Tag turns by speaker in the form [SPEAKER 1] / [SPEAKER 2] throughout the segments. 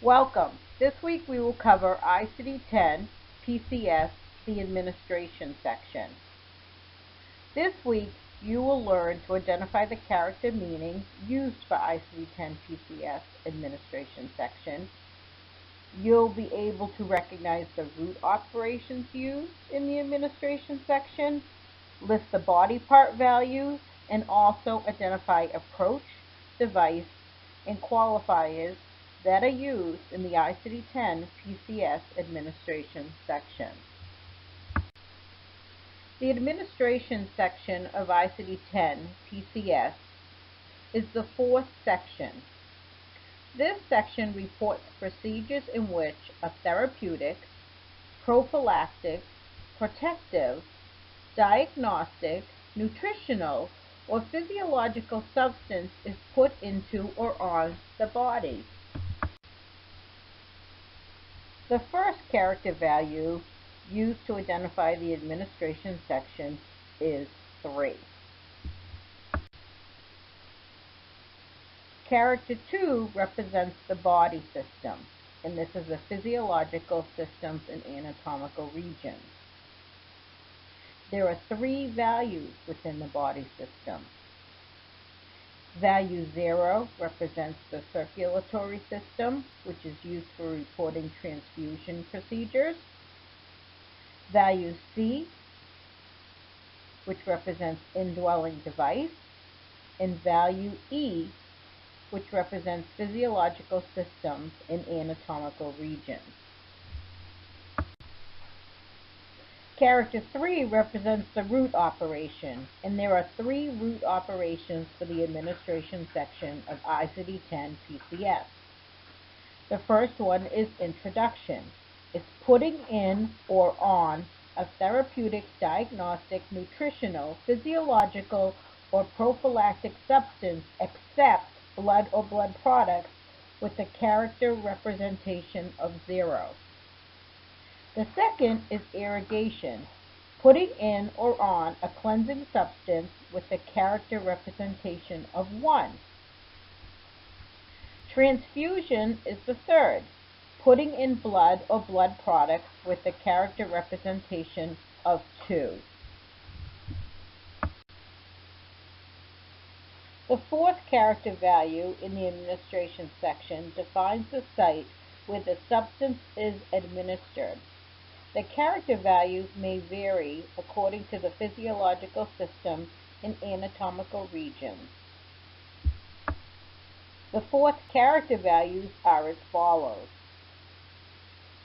[SPEAKER 1] Welcome. This week we will cover ICD-10 PCS, the administration section. This week you will learn to identify the character meanings used for ICD-10 PCS administration section. You'll be able to recognize the root operations used in the administration section, list the body part values, and also identify approach, device, and qualifiers that are used in the ICD-10 PCS administration section. The administration section of ICD-10 PCS is the fourth section. This section reports procedures in which a therapeutic, prophylactic, protective, diagnostic, nutritional, or physiological substance is put into or on the body. The first character value used to identify the administration section is 3. Character 2 represents the body system, and this is the physiological systems and anatomical regions. There are 3 values within the body system. Value 0 represents the circulatory system, which is used for reporting transfusion procedures. Value C, which represents indwelling device. And value E, which represents physiological systems and anatomical regions. Character 3 represents the root operation, and there are 3 root operations for the administration section of ICD-10 PCS. The first one is introduction. It's putting in or on a therapeutic, diagnostic, nutritional, physiological, or prophylactic substance except blood or blood products with a character representation of 0. The second is irrigation, putting in or on a cleansing substance with a character representation of 1. Transfusion is the third, putting in blood or blood products with a character representation of 2. The fourth character value in the administration section defines the site where the substance is administered. The character values may vary according to the physiological system and anatomical regions. The fourth character values are as follows.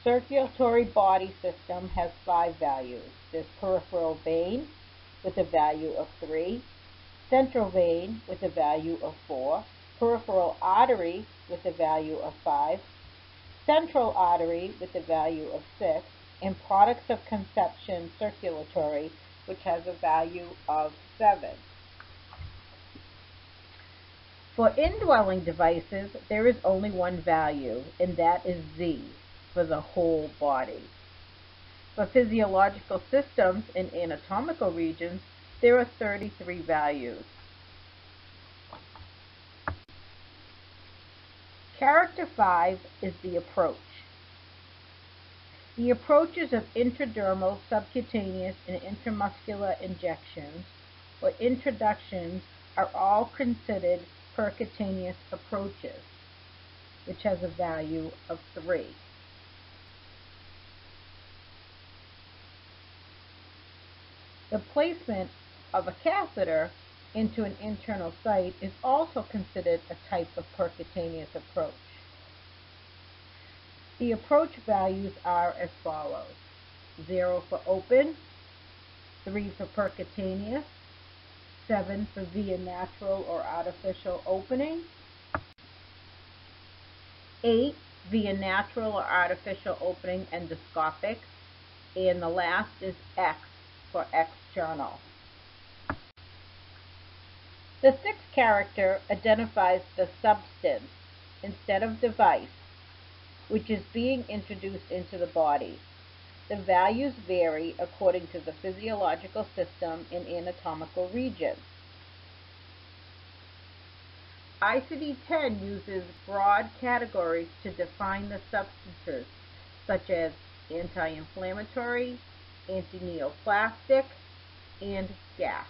[SPEAKER 1] Circulatory body system has 5 values. There's peripheral vein with a value of 3, central vein with a value of 4, peripheral artery with a value of 5, central artery with a value of 6, and products of conception circulatory, which has a value of 7. For indwelling devices, there is only one value, and that is Z for the whole body. For physiological systems and anatomical regions, there are 33 values. Character 5 is the approach. The approaches of intradermal, subcutaneous, and intramuscular injections or introductions are all considered percutaneous approaches, which has a value of 3. The placement of a catheter into an internal site is also considered a type of percutaneous approach. The approach values are as follows. 0 for open, 3 for percutaneous, 7 for via natural or artificial opening, 8 via natural or artificial opening endoscopic, and the last is X for external. The 6th character identifies the substance instead of device, which is being introduced into the body. The values vary according to the physiological system and anatomical region. ICD-10 uses broad categories to define the substances, such as anti-inflammatory, anti-neoplastic, and gas.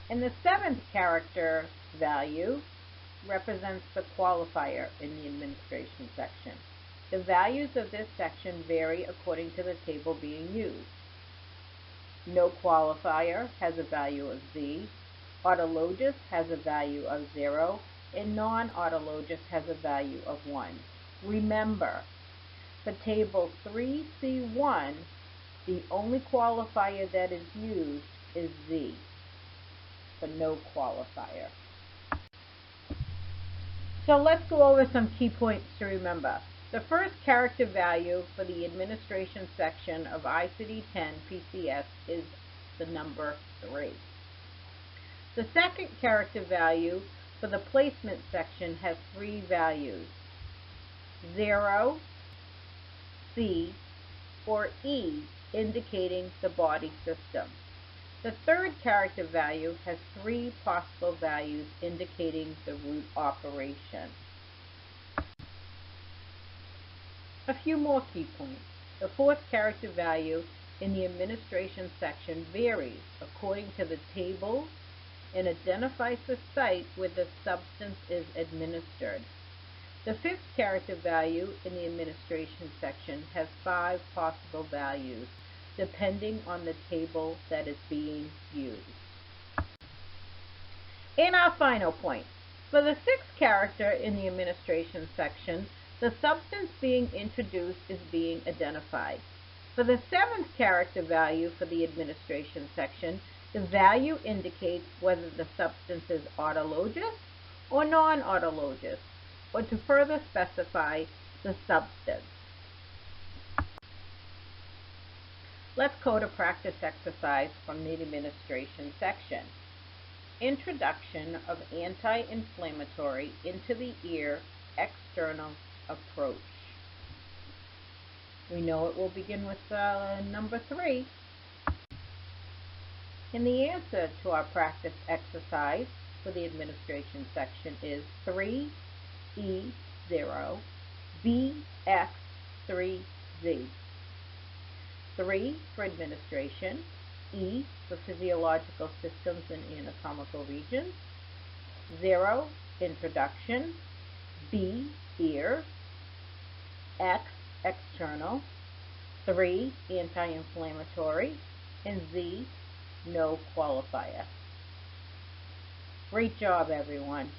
[SPEAKER 1] And the seventh character value represents the qualifier in the administration section. The values of this section vary according to the table being used. No qualifier has a value of Z, autologous has a value of 0, and non-autologous has a value of 1. Remember, for table 3C1, the only qualifier that is used is Z, for no qualifier. So let's go over some key points to remember. The first character value for the administration section of ICD-10 PCS is the number 3. The second character value for the placement section has 3 values: 0, C, or E, indicating the body system. The third character value has 3 possible values indicating the root operation. A few more key points. The fourth character value in the administration section varies according to the table and identifies the site where the substance is administered. The fifth character value in the administration section has 5 possible values, depending on the table that is being used. And our final point. For the sixth character in the administration section, the substance being introduced is being identified. For the seventh character value for the administration section, the value indicates whether the substance is autologous or non-autologous, or to further specify the substance. Let's go to practice exercise from the administration section. Introduction of anti-inflammatory into the ear external approach. We know it will begin with number 3. And the answer to our practice exercise for the administration section is 3E0 BX3Z. 3 for administration, E for physiological systems and anatomical regions, 0 introduction, B ear, X external, 3 anti-inflammatory, and Z no qualifier. Great job, everyone.